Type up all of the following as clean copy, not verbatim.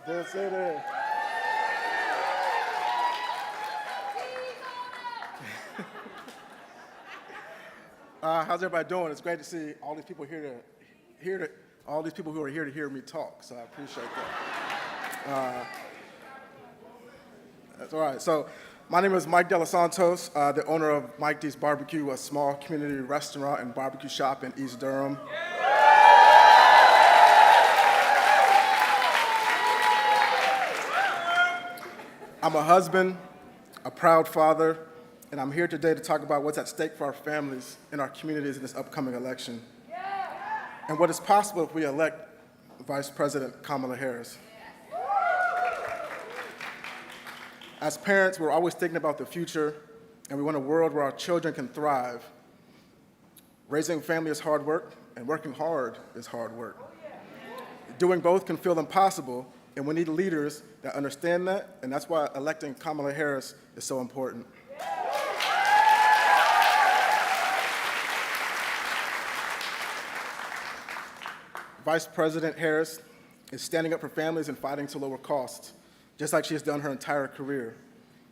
The city. How's everybody doing? It's great to see all these people all these people who are here to hear me talk. So I appreciate that. That's all right. So my name is Mike De Los Santos, the owner of Mike D's Barbecue, a small community restaurant and barbecue shop in East Durham. I'm a husband, a proud father, and I'm here today to talk about what's at stake for our families and our communities in this upcoming election, and what is possible if we elect Vice President Kamala Harris. As parents, we're always thinking about the future, and we want a world where our children can thrive. Raising a family is hard work, and working hard is hard work. Doing both can feel impossible, and we need leaders that understand that, and that's why electing Kamala Harris is so important. Vice President Harris is standing up for families and fighting to lower costs, just like she has done her entire career.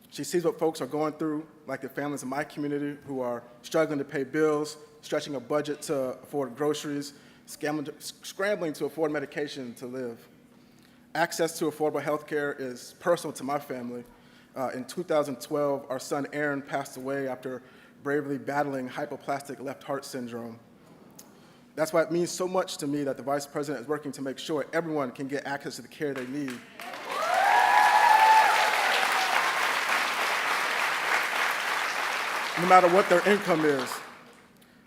She sees what folks are going through, like the families in my community who are struggling to pay bills, stretching a budget to afford groceries, scrambling to afford medication to live. Access to affordable health care is personal to my family. In 2012, our son Aaron passed away after bravely battling hypoplastic left heart syndrome. That's why it means so much to me that the Vice President is working to make sure everyone can get access to the care they need. No matter what their income is.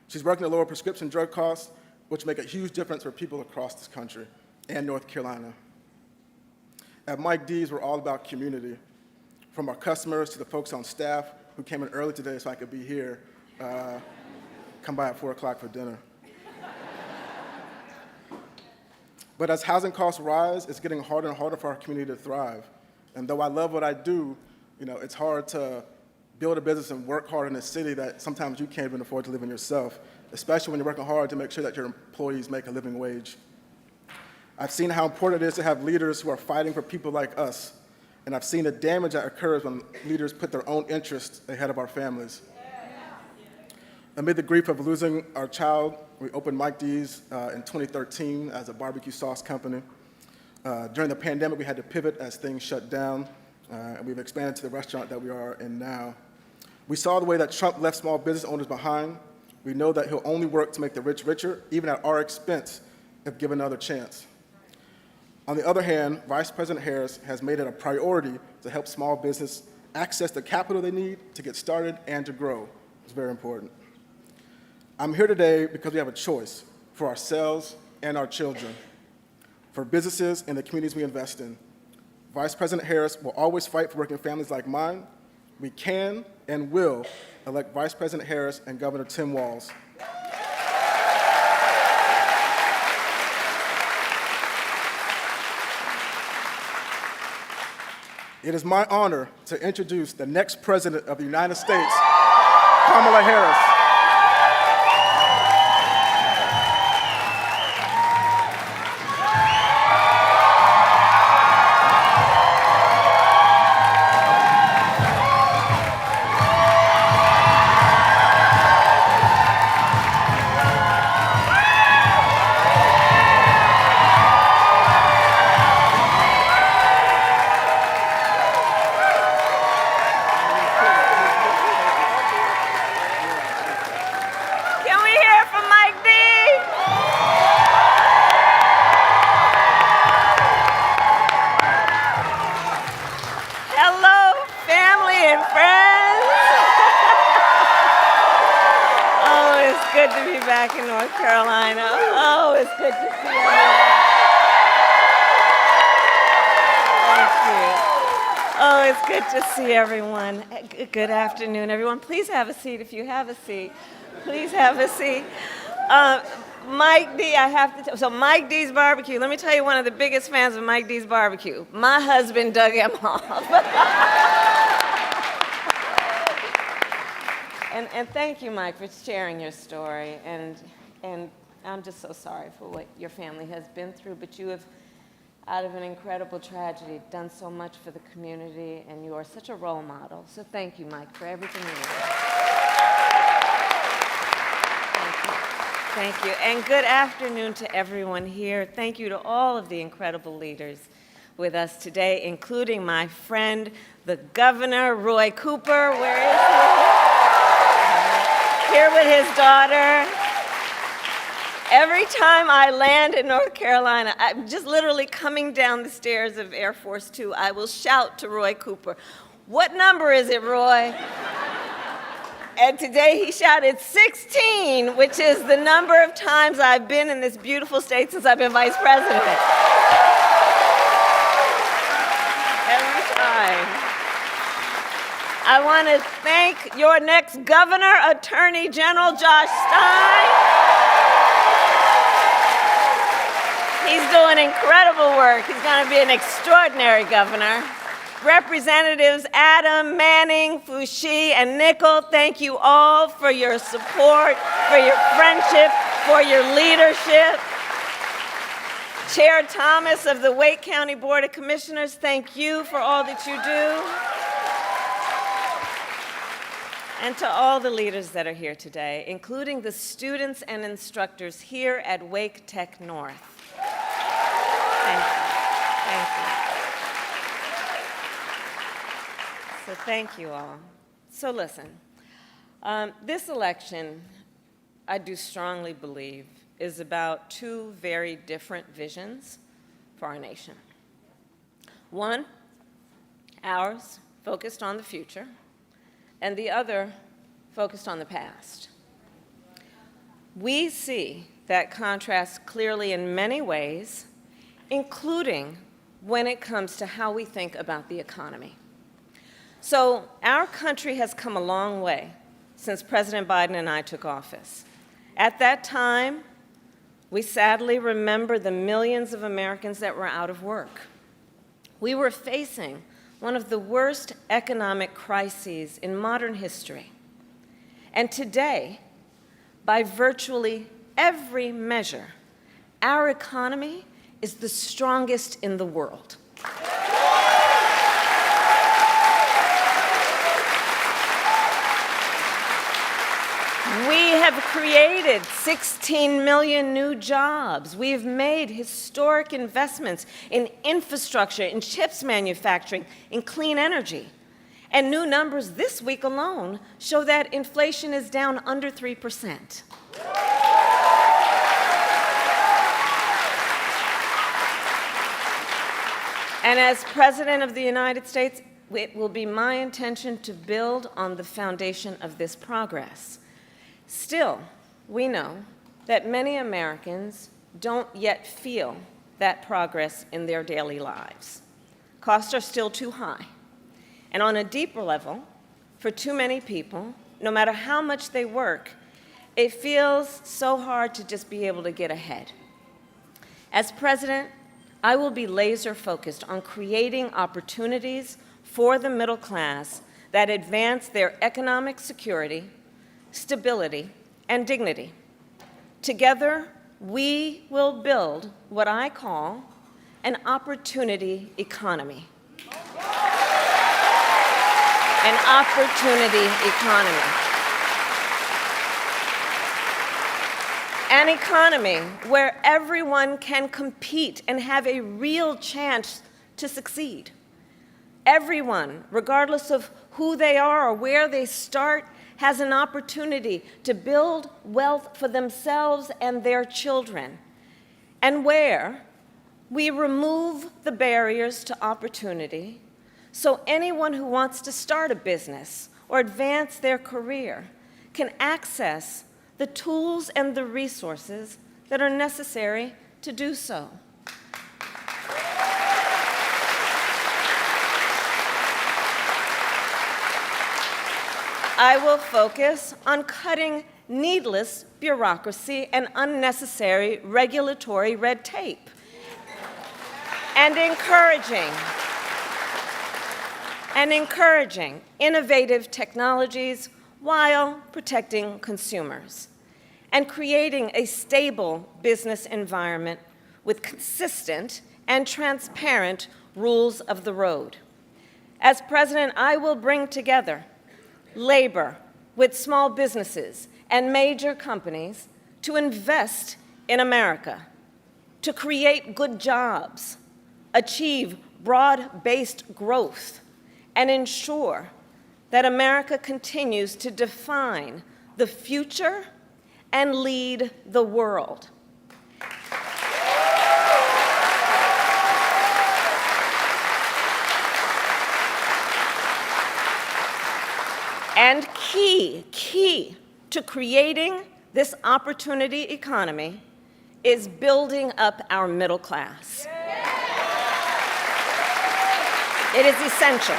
She's working to lower prescription drug costs, which make a huge difference for people across this country and North Carolina. At Mike D's, we're all about community. From our customers to the folks on staff who came in early today so I could be here, come by at 4 o'clock for dinner. But as housing costs rise, it's getting harder and harder for our community to thrive. And though I love what I do, it's hard to build a business and work hard in a city that sometimes you can't even afford to live in yourself, especially when you're working hard to make sure that your employees make a living wage. I've seen how important it is to have leaders who are fighting for people like us, and I've seen the damage that occurs when leaders put their own interests ahead of our families. Amid the grief of losing our child, we opened Mike D's in 2013 as a barbecue sauce company. During the pandemic, we had to pivot as things shut down, and we've expanded to the restaurant that we are in now. We saw the way that Trump left small business owners behind. We know that he'll only work to make the rich richer, even at our expense, if given another chance. On the other hand, Vice President Harris has made it a priority to help small business access the capital they need to get started and to grow. It's very important. I'm here today because we have a choice for ourselves and our children, for businesses and the communities we invest in. Vice President Harris will always fight for working families like mine. We can and will elect Vice President Harris and Governor Tim Walz. It is my honor to introduce the next President of the United States, Kamala Harris. Good to be back in North Carolina. Oh, it's good to see everyone. Thank you. Oh, it's good to see everyone. Good afternoon, everyone. Please have a seat if you have a seat. Please have a seat. Mike D, so Mike D's Barbecue, let me tell you one of the biggest fans of Mike D's Barbecue. My husband, Doug Emhoff. And thank you, Mike, for sharing your story. And I'm just so sorry for what your family has been through. But you out of an incredible tragedy, done so much for the community, and you are such a role model. So thank you, Mike, for everything you do. Thank you. Thank you. And good afternoon to everyone here. Thank you to all of the incredible leaders with us today, including my friend, the Governor, Roy Cooper. Where is he? Here with his daughter. Every time I land in North Carolina, I'm just literally coming down the stairs of Air Force Two, I will shout to Roy Cooper, "What number is it, Roy?" And today he shouted 16, which is the number of times I've been in this beautiful state since I've been vice president. Every time. I want to thank your next governor, Attorney General Josh Stein. He's doing incredible work. He's going to be an extraordinary governor. Representatives Adam, Manning, Foushee, and Nickel, thank you all for your support, for your friendship, for your leadership. Chair Thomas of the Wake County Board of Commissioners, thank you for all that you do. And to all the leaders that are here today, including the students and instructors here at Wake Tech North. Thank you. Thank you. So thank you all. So listen, this election, I do strongly believe, is about two very different visions for our nation. One, ours, focused on the future, and the other, focused on the past. We see that contrast clearly in many ways, including when it comes to how we think about the economy. So our country has come a long way since President Biden and I took office. At that time, we sadly remember the millions of Americans that were out of work. We were facing one of the worst economic crises in modern history. And today, by virtually every measure, our economy is the strongest in the world. We have created 16 million new jobs. We have made historic investments in infrastructure, in chips manufacturing, in clean energy. And new numbers this week alone show that inflation is down under 3%. And as President of the United States, it will be my intention to build on the foundation of this progress. Still, we know that many Americans don't yet feel that progress in their daily lives. Costs are still too high. And on a deeper level, for too many people, no matter how much they work, it feels so hard to just be able to get ahead. As president, I will be laser focused on creating opportunities for the middle class that advance their economic security, stability, and dignity. Together, we will build what I call an opportunity economy. An opportunity economy. An economy where everyone can compete and have a real chance to succeed. Everyone, regardless of who they are or where they start, has an opportunity to build wealth for themselves and their children. And where we remove the barriers to opportunity so anyone who wants to start a business or advance their career can access the tools and the resources that are necessary to do so. I will focus on cutting needless bureaucracy and unnecessary regulatory red tape and encouraging innovative technologies while protecting consumers, and creating a stable business environment with consistent and transparent rules of the road. As president, I will bring together labor with small businesses and major companies to invest in America, to create good jobs, achieve broad-based growth, and ensure that America continues to define the future and lead the world. And key to creating this opportunity economy is building up our middle class. It is essential.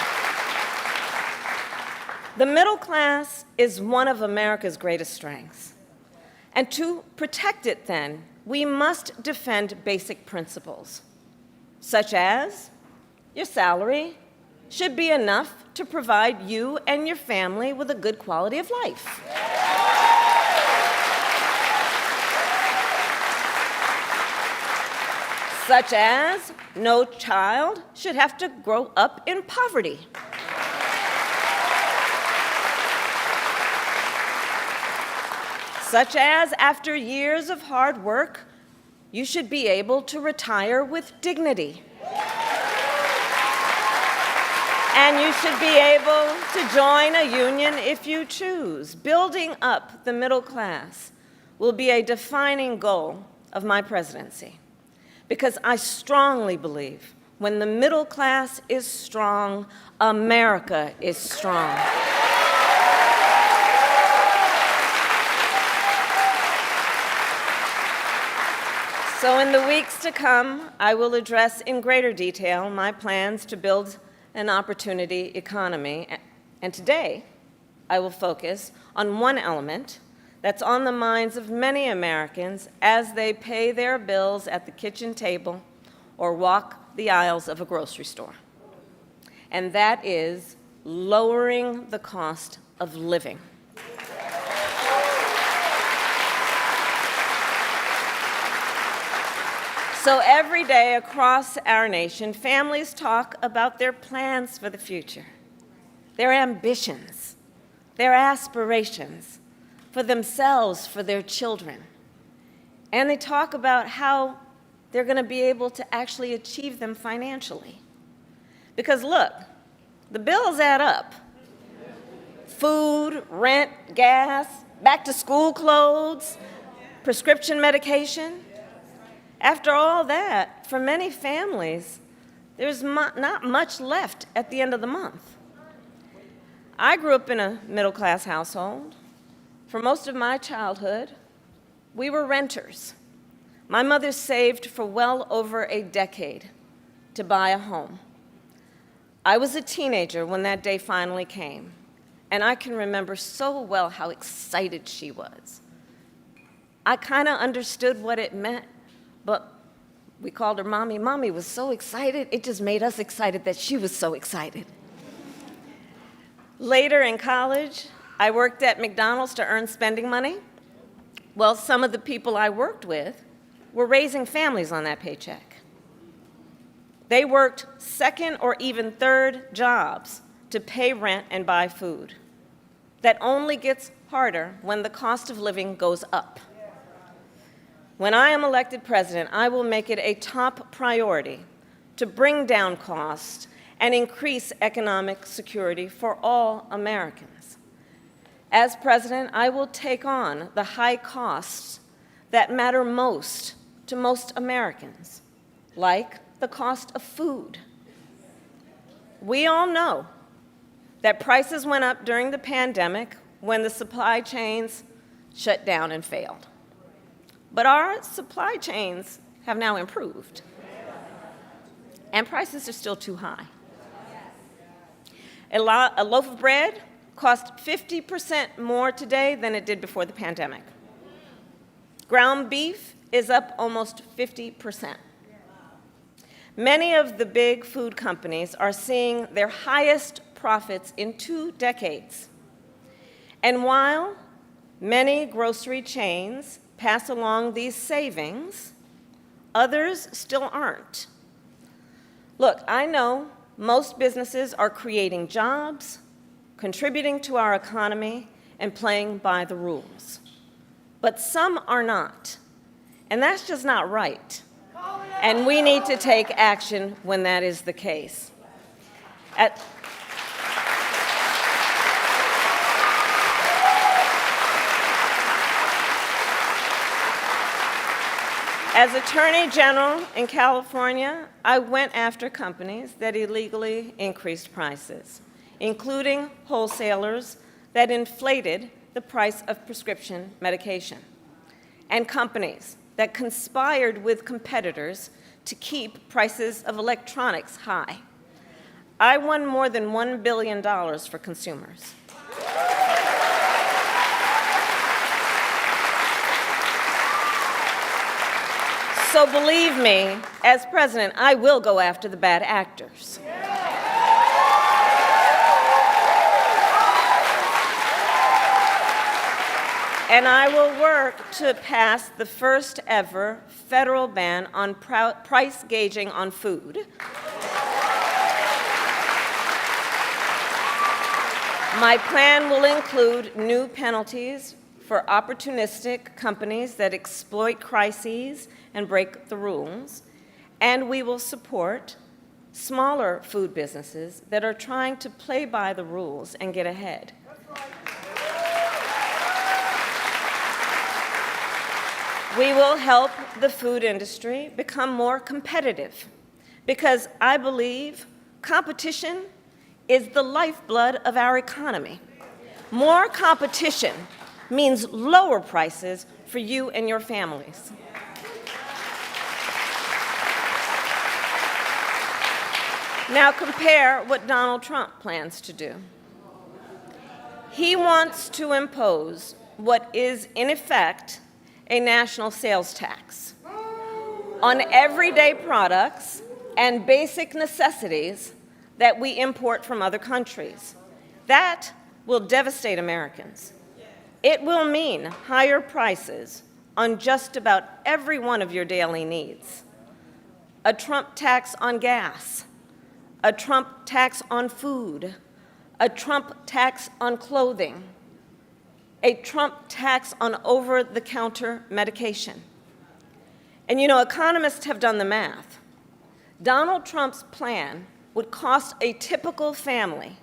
The middle class is one of America's greatest strengths. And to protect it, then, we must defend basic principles, such as your salary should be enough to provide you and your family with a good quality of life. Such as no child should have to grow up in poverty. Such as after years of hard work, you should be able to retire with dignity. And you should be able to join a union if you choose. Building up the middle class will be a defining goal of my presidency, because I strongly believe when the middle class is strong, America is strong. So in the weeks to come, I will address in greater detail my plans to build an opportunity economy. And today, I will focus on one element that's on the minds of many Americans as they pay their bills at the kitchen table or walk the aisles of a grocery store. And that is lowering the cost of living. So every day across our nation, families talk about their plans for the future, their ambitions, their aspirations for themselves, for their children. And they talk about how they're going to be able to actually achieve them financially. Because look, the bills add up. Food, rent, gas, back-to-school clothes, prescription medication. After all that, for many families, there's not much left at the end of the month. I grew up in a middle-class household. For most of my childhood, we were renters. My mother saved for well over a decade to buy a home. I was a teenager when that day finally came, and I can remember so well how excited she was. I kind of understood what it meant, but we called her Mommy. Mommy was so excited, it just made us excited that she was so excited. Later in college, I worked at McDonald's to earn spending money. Well, some of the people I worked with were raising families on that paycheck. They worked second or even third jobs to pay rent and buy food. That only gets harder when the cost of living goes up. When I am elected president, I will make it a top priority to bring down costs and increase economic security for all Americans. As president, I will take on the high costs that matter most to most Americans, like the cost of food. We all know that prices went up during the pandemic when the supply chains shut down and failed. But our supply chains have now improved, and prices are still too high. A loaf of bread costs 50% more today than it did before the pandemic. Ground beef is up almost 50%. Many of the big food companies are seeing their highest profits in 2 decades. And while many grocery chains pass along these savings, others still aren't. Look, I know most businesses are creating jobs, contributing to our economy, and playing by the rules. But some are not. And that's just not right. And we need to take action when that is the case. As Attorney General in California, I went after companies that illegally increased prices, including wholesalers that inflated the price of prescription medication, and companies that conspired with competitors to keep prices of electronics high. I won more than $1 billion for consumers. So believe me, as president, I will go after the bad actors. And I will work to pass the first ever federal ban on price gauging on food. My plan will include new penalties for opportunistic companies that exploit crises and break the rules, and we will support smaller food businesses that are trying to play by the rules and get ahead. We will help the food industry become more competitive because I believe competition is the lifeblood of our economy. More competition means lower prices for you and your families. Now compare what Donald Trump plans to do. He wants to impose what is, in effect, a national sales tax on everyday products and basic necessities that we import from other countries. That will devastate Americans. It will mean higher prices on just about every one of your daily needs. A Trump tax on gas, a Trump tax on food, a Trump tax on clothing, a Trump tax on over-the-counter medication. And you know, economists have done the math. Donald Trump's plan would cost a typical family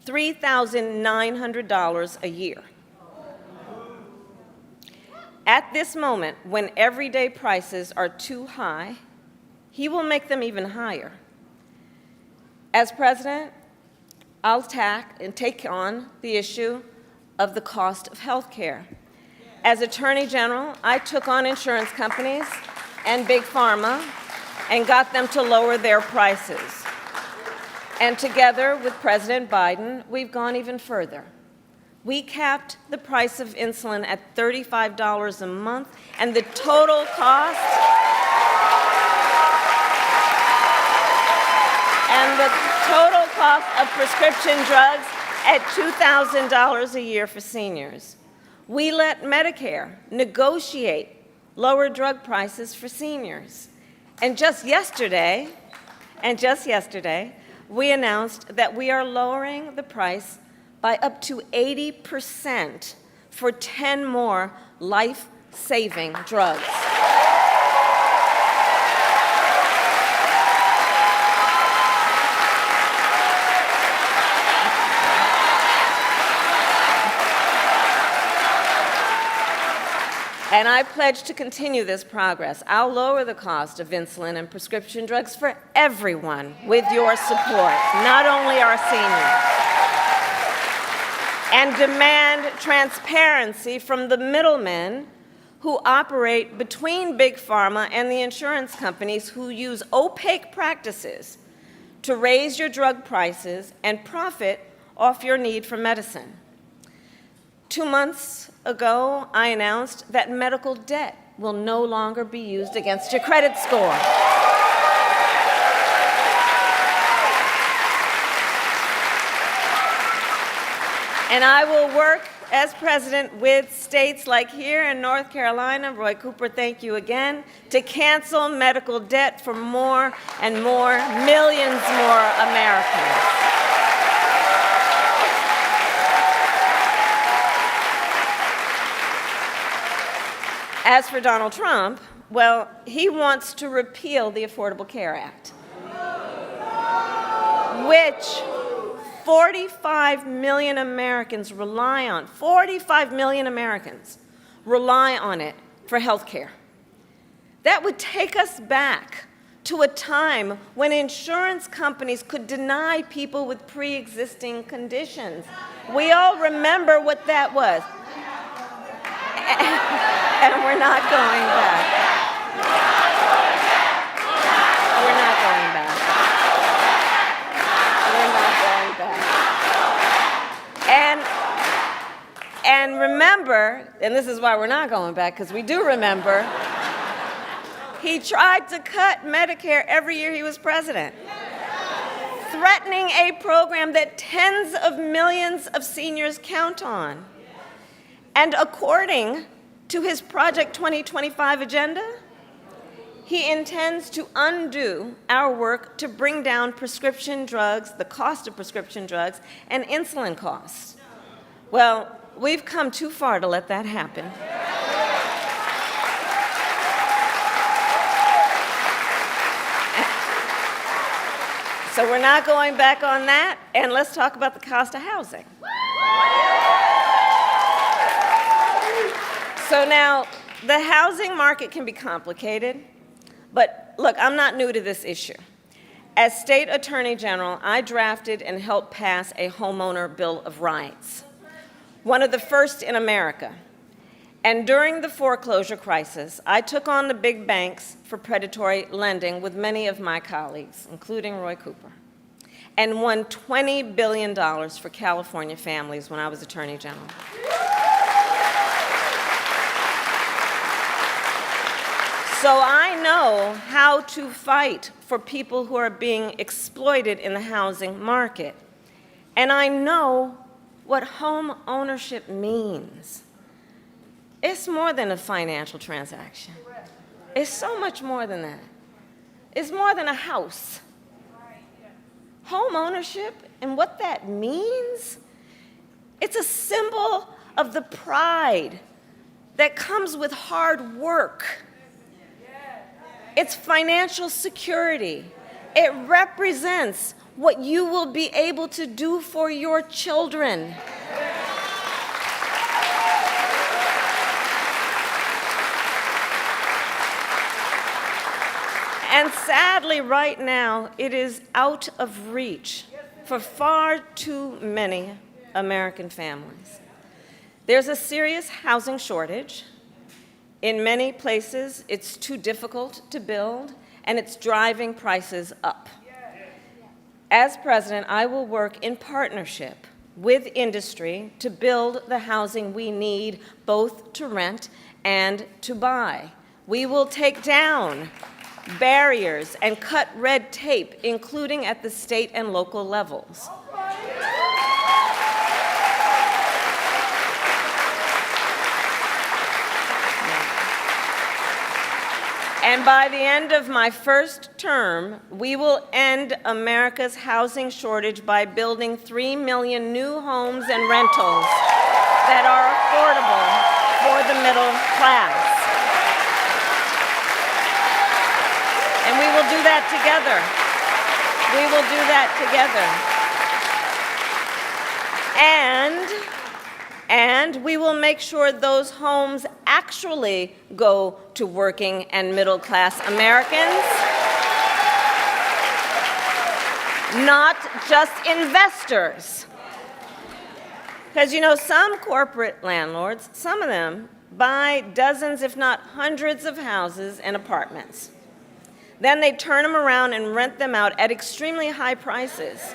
$3,900 a year. At this moment, when everyday prices are too high, he will make them even higher. As president, I'll take on the issue of the cost of health care. As Attorney General, I took on insurance companies and Big Pharma and got them to lower their prices. And together with President Biden, we've gone even further. We capped the price of insulin at $35 a month, and the total cost of prescription drugs at $2,000 a year for seniors. We let Medicare negotiate lower drug prices for seniors. And just yesterday, we announced that we are lowering the price by up to 80% for 10 more life-saving drugs. And I pledge to continue this progress. I'll lower the cost of insulin and prescription drugs for everyone with your support, not only our seniors. And demand transparency from the middlemen who operate between Big Pharma and the insurance companies who use opaque practices to raise your drug prices and profit off your need for medicine. 2 months ago, I announced that medical debt will no longer be used against your credit score. And I will work as president with states like here in North Carolina, Roy Cooper, thank you again, to cancel medical debt for more and more, millions more Americans. As for Donald Trump, well, he wants to repeal the Affordable Care Act, which 45 million Americans rely on. 45 million Americans rely on it for health care. That would take us back to a time when insurance companies could deny people with pre-existing conditions. We all remember what that was. And we're not going back. We're not going back. We're not going back. And remember, and this is why we're not going back, because we do remember, he tried to cut Medicare every year he was president, threatening a program that tens of millions of seniors count on. And according to his Project 2025 agenda, he intends to undo our work to bring down prescription drugs, the cost of prescription drugs, and insulin costs. Well, we've come too far to let that happen. So we're not going back on that, and let's talk about the cost of housing. So now, the housing market can be complicated, but look, I'm not new to this issue. As State Attorney General, I drafted and helped pass a homeowner Bill of Rights, one of the first in America. And during the foreclosure crisis, I took on the big banks for predatory lending with many of my colleagues, including Roy Cooper, and won $20 billion for California families when I was Attorney General. So I know how to fight for people who are being exploited in the housing market. And I know what home ownership means. It's more than a financial transaction. It's so much more than that. It's more than a house. Home ownership and what that means, it's a symbol of the pride that comes with hard work. It's financial security. It represents what you will be able to do for your children. And sadly, right now, it is out of reach for far too many American families. There's a serious housing shortage. In many places, it's too difficult to build, and it's driving prices up. As president, I will work in partnership with industry to build the housing we need, both to rent and to buy. We will take down barriers and cut red tape, including at the state and local levels. And by the end of my first term, we will end America's housing shortage by building 3 million new homes and rentals that are affordable for the middle class. And we will do that together. We will do that together. And we will make sure those homes actually go to working and middle class Americans, not just investors. Because you know, some corporate landlords, some of them buy dozens, if not hundreds of houses and apartments. Then they turn them around and rent them out at extremely high prices.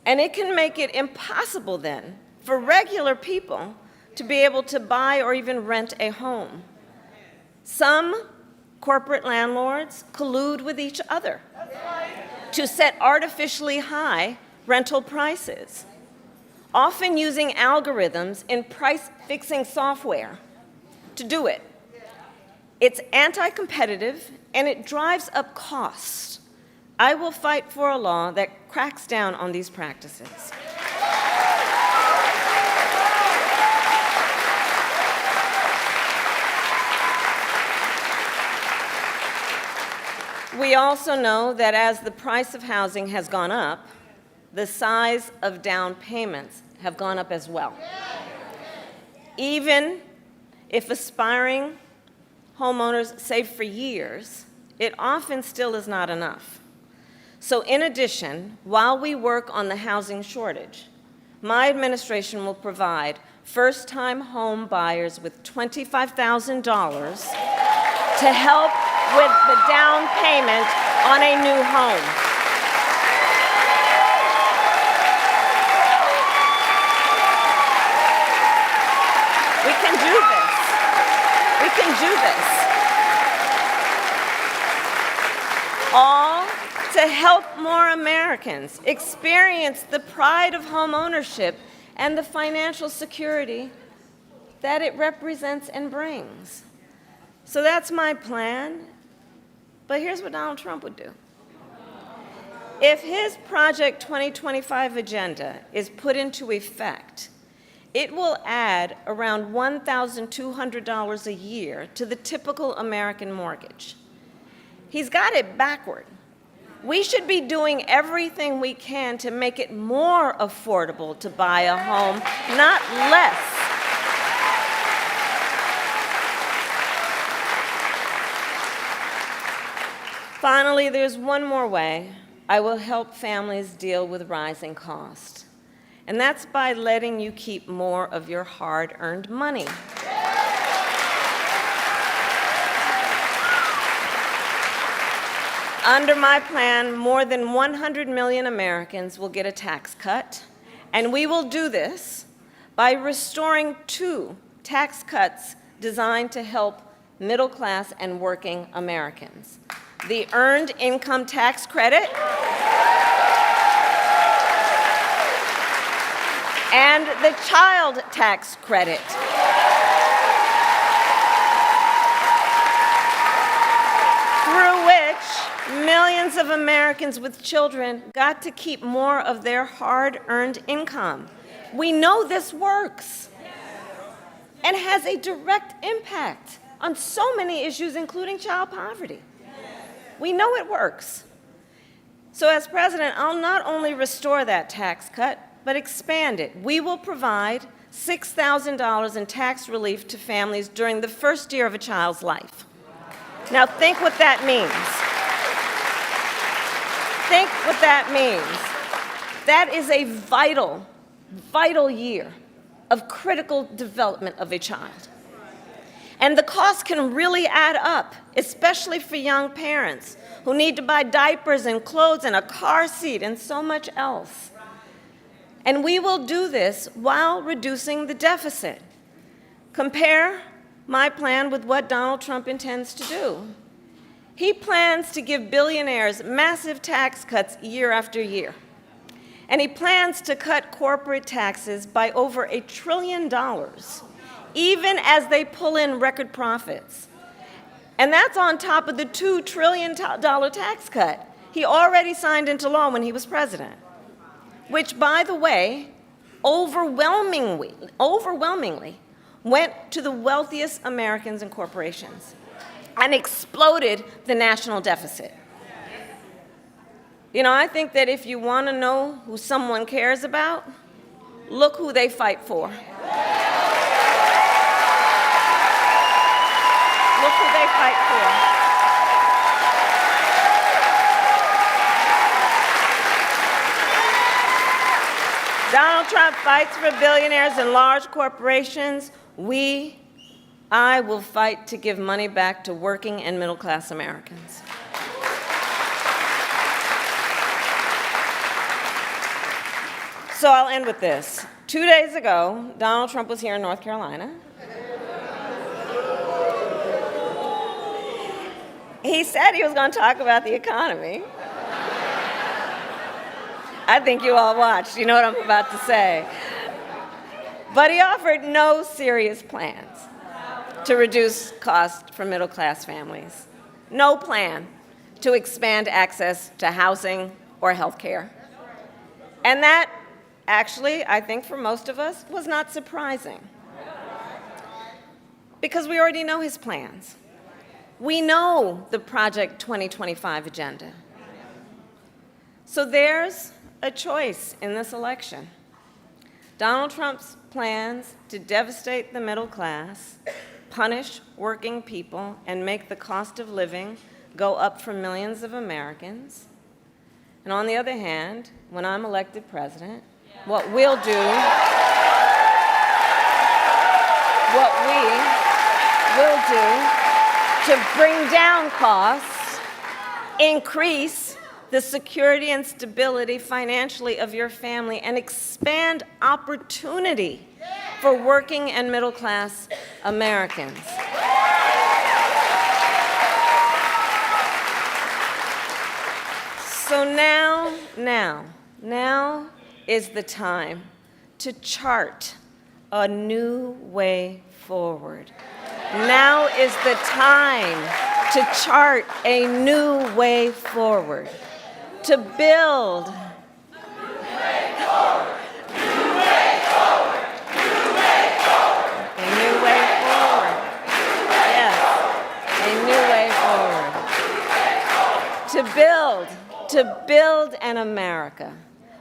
And it can make it impossible then for regular people to be able to buy or even rent a home. Some corporate landlords collude with each other to set artificially high rental prices. often using algorithms in price-fixing software to do it. It's anti-competitive, and it drives up costs. I will fight for a law that cracks down on these practices. We also know that as the price of housing has gone up, the size of down payments have gone up as well. Even if aspiring homeowners save for years, it often still is not enough. So in addition, while we work on the housing shortage, my administration will provide first-time home buyers with $25,000 to help with the down payment on a new home. We can do this. We can do this. All to help more Americans experience the pride of home ownership and the financial security that it represents and brings. So that's my plan. But here's what Donald Trump would do. If his Project 2025 agenda is put into effect, it will add around $1,200 a year to the typical American mortgage. He's got it backward. We should be doing everything we can to make it more affordable to buy a home, not less. Finally, there's one more way I will help families deal with rising costs, and that's by letting you keep more of your hard-earned money. Under my plan, more than 100 million Americans will get a tax cut, and we will do this by restoring 2 tax cuts designed to help middle-class and working Americans: the Earned Income Tax Credit and the Child Tax Credit. Through which millions of Americans with children got to keep more of their hard-earned income. We know this works and has a direct impact on so many issues, including child poverty. We know it works. So as president, I'll not only restore that tax cut, but expand it. We will provide $6,000 in tax relief to families during the first year of a child's life. Now think what that means. Think what that means. That is a vital, vital year of critical development of a child. And the cost can really add up, especially for young parents who need to buy diapers and clothes and a car seat and so much else. And we will do this while reducing the deficit. Compare my plan with what Donald Trump intends to do. He plans to give billionaires massive tax cuts year after year. And he plans to cut corporate taxes by over $1 trillion, even as they pull in record profits. And that's on top of the $2 trillion tax cut he already signed into law when he was president, which, by the way, overwhelmingly went to the wealthiest Americans and corporations and exploded the national deficit. You know, I think that if you want to know who someone cares about, look who they fight for. Look who they fight for. Donald Trump fights for billionaires and large corporations. I will fight to give money back to working and middle-class Americans. So I'll end with this. 2 days ago, Donald Trump was here in North Carolina. He said he was going to talk about the economy. I think you all watched. You know what I'm about to say. But he offered no serious plans to reduce costs for middle-class families. No plan to expand access to housing or health care. And that, actually, I think for most of us, was not surprising. Because we already know his plans. We know the Project 2025 agenda. So there's a choice in this election. Donald Trump's plans to devastate the middle class, punish working people, and make the cost of living go up for millions of Americans. And on the other hand, when I'm elected president, what we will do to bring down costs, increase the security and stability financially of your family, and expand opportunity for working and middle-class Americans. So now is the time to chart a new way forward. Now is the time to chart a new way forward, to build to build an America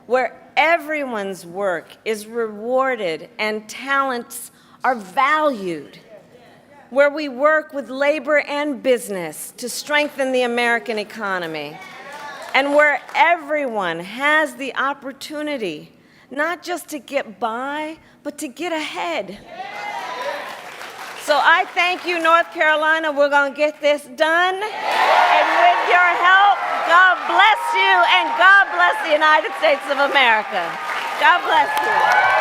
where everyone's work is rewarded and talents are valued, where we work with labor and business to strengthen the American economy, and where everyone has the opportunity not just to get by, but to get ahead. So I thank you, North Carolina. We're going to get this done. And with your help, God bless you, and God bless the United States of America. God bless you.